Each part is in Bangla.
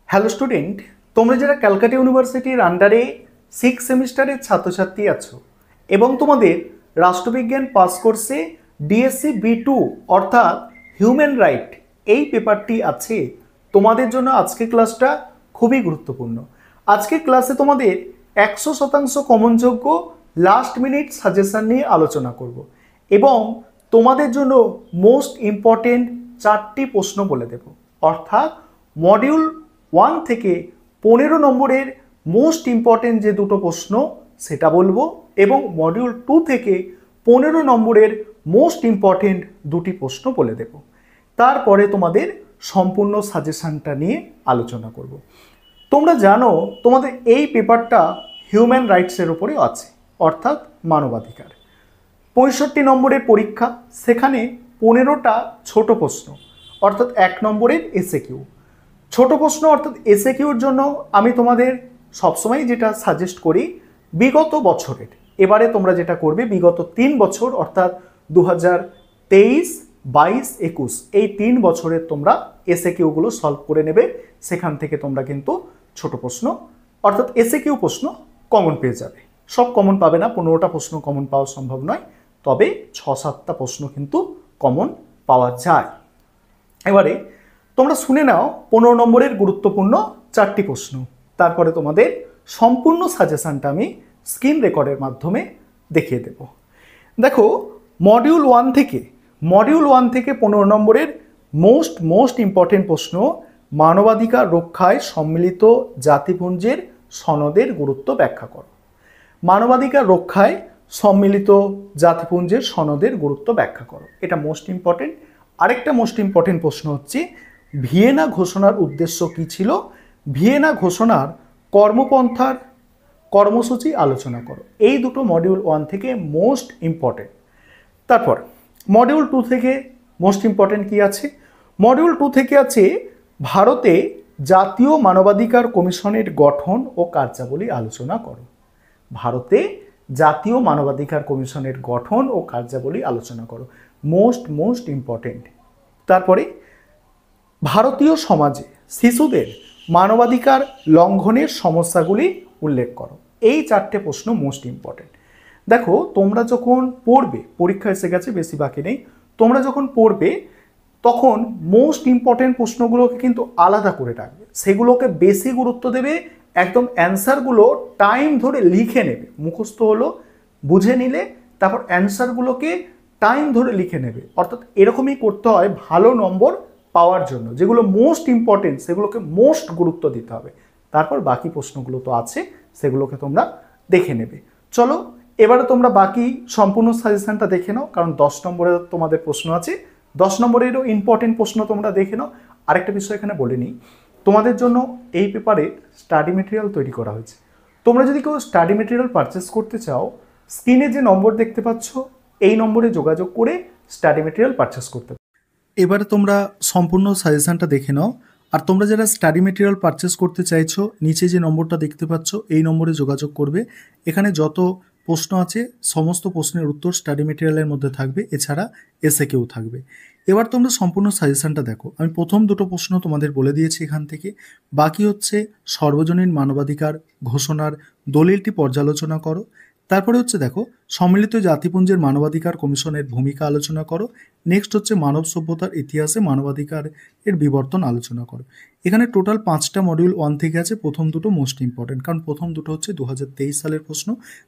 হ্যালো স্টুডেন্ট, তোমরা যারা ক্যালকাটা ইউনিভার্সিটির আন্ডারে 6 সেমিস্টারের ছাত্রছাত্রী আছো এবং তোমাদের রাষ্ট্রবিজ্ঞান পাস কোর্সে ডিএসসি B2 অর্থাৎ হিউম্যান রাইট এই পেপারটি আছে, তোমাদের জন্য আজকের ক্লাসটা খুবই গুরুত্বপূর্ণ। আজকের ক্লাসে তোমাদের 100% কমনযোগ্য লাস্ট মিনিট সাজেশন নিয়ে আলোচনা করব এবং তোমাদের জন্য মোস্ট ইম্পর্টেন্ট 4টি প্রশ্ন বলে দেব, অর্থাৎ মডিউল 1 থেকে 15 নম্বরের মোস্ট ইম্পর্টেন্ট যে দুটো প্রশ্ন সেটা বলবো এবং মডিউল 2 থেকে 15 নম্বরের মোস্ট ইম্পর্টেন্ট দুটি প্রশ্ন বলে দেব। তারপরে তোমাদের সম্পূর্ণ সাজেশনটা নিয়ে আলোচনা করব। তোমরা জানো তোমাদের এই পেপারটা হিউম্যান রাইটসের উপরে আছে, অর্থাৎ মানবাধিকার। 65 নম্বরের পরীক্ষা, সেখানে 15টা ছোট প্রশ্ন অর্থাৎ 1 নম্বরের এসএকিউ। ছোট প্রশ্ন অর্থাৎ এসএকিউর জন্য আমি তোমাদের সবসময় যেটা সাজেস্ট করি বিগত বছরের, এবারে তোমরা যেটা করবে বিগত 3 বছর অর্থাৎ 2023, 22, 21 এই 3 বছরের তোমরা এসএকিউগুলো সলভ করে নেবে। সেখান থেকে তোমরা কিন্তু ছোট প্রশ্ন অর্থাৎ এসএকিউ প্রশ্ন কমন পেয়ে যাবে। সব কমন পাবে না, 15টা প্রশ্ন কমন পাওয়া সম্ভব নয়, তবে 6-7টা প্রশ্ন কিন্তু কমন পাওয়া যায়। এবারে তোমরা শুনে নাও 15 নম্বরের গুরুত্বপূর্ণ 4টি প্রশ্ন, তারপরে তোমাদের সম্পূর্ণ সাজেশনটা আমি স্ক্রিন রেকর্ডের মাধ্যমে দেখিয়ে দেব। দেখো, মডিউল 1 থেকে 15 নম্বরের মোস্ট ইম্পর্টেন্ট প্রশ্ন, মানবাধিকার রক্ষায় সম্মিলিত জাতিপুঞ্জের সনদের গুরুত্ব ব্যাখ্যা করো। মানবাধিকার রক্ষায় সম্মিলিত জাতিপুঞ্জের সনদের গুরুত্ব ব্যাখ্যা করো, এটা মোস্ট ইম্পর্টেন্ট। আরেকটা মোস্ট ইম্পর্টেন্ট প্রশ্ন হচ্ছে ভিয়েনা ঘোষণার উদ্দেশ্য কী ছিল, ভিয়েনা ঘোষণার কর্মপন্থার কর্মসূচি আলোচনা করো। এই দুটো মডিউল 1 থেকে মোস্ট ইম্পর্টেন্ট। তারপর মডিউল 2 থেকে মোস্ট ইম্পর্টেন্ট কি আছে, মডিউল 2 থেকে আছে ভারতে জাতীয় মানবাধিকার কমিশনের গঠন ও কার্যাবলী আলোচনা করো। ভারতে জাতীয় মানবাধিকার কমিশনের গঠন ও কার্যাবলী আলোচনা করো, মোস্ট ইম্পর্টেন্ট। তারপরে ভারতীয় সমাজে শিশুদের মানবাধিকার লঙ্ঘনের সমস্যাগুলি উল্লেখ করো। এই 4টে প্রশ্ন মোস্ট ইম্পর্টেন্ট। দেখো, তোমরা যখন পড়বে, পরীক্ষা এসে গেছে, বেশি বাকি নেই, তোমরা যখন পড়বে তখন মোস্ট ইম্পর্টেন্ট প্রশ্নগুলোকে কিন্তু আলাদা করে রাখবে, সেগুলোকে বেশি গুরুত্ব দেবে, একদম অ্যান্সারগুলো টাইম ধরে লিখে নেবে। মুখস্থ হলো, বুঝে নিলে তারপর অ্যান্সারগুলোকে টাইম ধরে লিখে নেবে। অর্থাৎ এরকমই করতে হয় ভালো নম্বর পাওয়ার জন্য, যেগুলো মোস্ট ইম্পর্টেন্ট সেগুলোকে মোস্ট গুরুত্ব দিতে হবে। তারপর বাকি প্রশ্নগুলো তো আছে, সেগুলোকে তোমরা দেখে নেবে। চলো এবারে তোমরা বাকি সম্পূর্ণ সাজেশনটা দেখে নাও, কারণ 10 নম্বরের তোমাদের প্রশ্ন আছে, 10 নম্বরেরও ইম্পর্টেন্ট প্রশ্ন তোমরা দেখে নাও। আরেকটা বিষয় এখানে বলে নিই, তোমাদের জন্য এই পেপারে স্টাডি মেটেরিয়াল তৈরি করা হয়েছে। তোমরা যদি কেউ স্টাডি মেটেরিয়াল পারচেস করতে চাও, স্ক্রিনে যে নম্বর দেখতে পাচ্ছ এই নম্বরে যোগাযোগ করে স্টাডি মেটেরিয়াল পারচেস করতে পারো। এবারে তোমরা সম্পূর্ণ সাজেশনটা দেখে নাও। আর তোমরা যারা স্টাডি মেটেরিয়াল পারচেস করতে চাইছো, নিচে যে নম্বরটা দেখতে পাচ্ছ এই নম্বরে যোগাযোগ করবে। এখানে যত প্রশ্ন আছে সমস্ত প্রশ্নের উত্তর স্টাডি মেটেরিয়ালের মধ্যে থাকবে, এছাড়া এসএকিউ থাকবে। এবার তোমরা সম্পূর্ণ সাজেশনটা দেখো। আমি প্রথম দুটো প্রশ্ন তোমাদের বলে দিয়েছি এখান থেকে, বাকি হচ্ছে সর্বজনীন মানবাধিকার ঘোষণার দলিলটি পর্যালোচনা করো। তারপরে হচ্ছে দেখো, সম্মিলিত জাতিপুঞ্জের মানবাধিকার কমিশনের ভূমিকা আলোচনা করো। নেক্সট হচ্ছে মানব সভ্যতার ইতিহাসে মানবাধিকার এর বিবর্তন আলোচনা করো। এখানে টোটাল 5টা মডিউল 1 থেকে আছে, প্রথম দুটো মোস্ট ইম্পর্টেন্ট, কারণ প্রথম দুটো হচ্ছে 2023 সালের প্রশ্ন।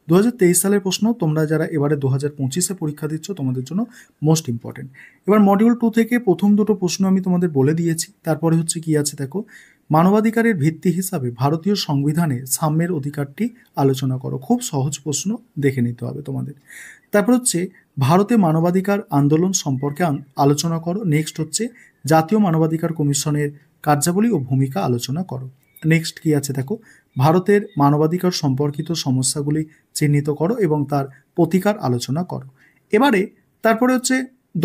2023 সালের প্রশ্ন তোমরা যারা এবারে 2025-এ পরীক্ষা দিচ্ছ তোমাদের জন্য মোস্ট ইম্পর্টেন্ট। এবার মডিউল 2 থেকে প্রথম দুটো প্রশ্ন আমি তোমাদের বলে দিয়েছি। তারপরে হচ্ছে কি আছে দেখো, মানবাধিকারের ভিত্তি হিসাবে ভারতীয় সংবিধানে সাম্যের অধিকারটি আলোচনা করো। খুব সহজ প্রশ্ন, দেখে নিতে হবে তোমাদের। তারপর হচ্ছে ভারতে মানবাধিকার আন্দোলন সম্পর্কে আলোচনা করো। নেক্সট হচ্ছে জাতীয় মানবাধিকার কমিশনের কার্যাবলী ও ভূমিকা আলোচনা করো। নেক্সট কি আছে দেখো, ভারতের মানবাধিকার সম্পর্কিত সমস্যাগুলি চিহ্নিত করো এবং তার প্রতিকার আলোচনা করো। এবারে তারপরে হচ্ছে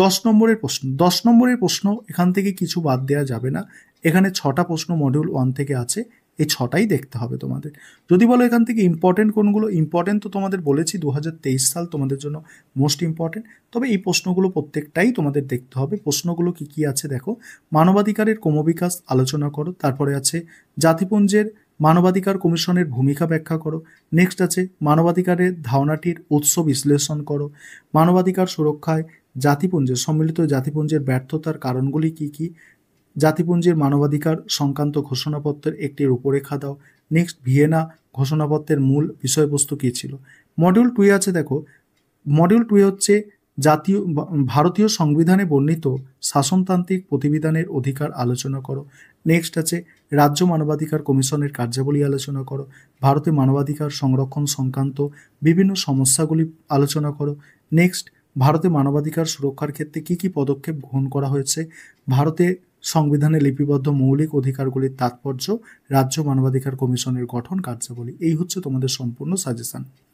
10 নম্বরের প্রশ্ন। 10 নম্বরের প্রশ্ন এখান থেকে কিছু বাদ দেওয়া যাবে না। এখানে 6টা প্রশ্ন মডিউল 1 থেকে আছে, এই 6টাই দেখতে হবে তোমাদের। যদি বলো এখান থেকে ইম্পর্টেন্ট কোনগুলো, ইম্পর্টেন্ট তো তোমাদের বলেছি 2023 সাল তোমাদের জন্য মোস্ট ইম্পর্টেন্ট। তবে এই প্রশ্নগুলো প্রত্যেকটাই তোমাদের দেখতে হবে। প্রশ্নগুলো কি কি আছে দেখো, মানবাধিকারের ক্রমবিকাশ আলোচনা করো, তারপরে আছে জাতিপুঞ্জের মানবাধিকার কমিশনের ভূমিকা ব্যাখ্যা করো, নেক্সট আছে মানবাধিকারের ধারণাটির উৎস বিশ্লেষণ করো, মানবাধিকার সুরক্ষায় জাতিপুঞ্জের সম্মিলিত জাতিপুঞ্জের ব্যর্থতার কারণগুলি কি কি, জাতিপুঞ্জের মানবাধিকার সংক্রান্ত ঘোষণাপত্রের একটি রূপরেখা দাও, নেক্সট ভিয়েনা ঘোষণাপত্রের মূল বিষয়বস্তু কী ছিল। মডিউল 2 আছে দেখো, মডিউল 2 হচ্ছে ভারতীয় সংবিধানে বর্ণিত শাসনতান্ত্রিক প্রতিবিধানের অধিকার আলোচনা করো, নেক্সট আছে রাজ্য মানবাধিকার কমিশনের কার্যাবলী আলোচনা করো, ভারতে মানবাধিকার সংরক্ষণ সংক্রান্ত বিভিন্ন সমস্যাগুলি আলোচনা করো, নেক্সট ভারতে মানবাধিকার সুরক্ষার ক্ষেত্রে কী কী পদক্ষেপ গ্রহণ করা হয়েছে, ভারতে সংবিধানে লিপিবদ্ধ মৌলিক অধিকারগুলির তাৎপর্য, রাজ্য মানবাধিকার কমিশনের গঠন কার্যাবলী। এই হচ্ছে তোমাদের সম্পূর্ণ সাজেশন।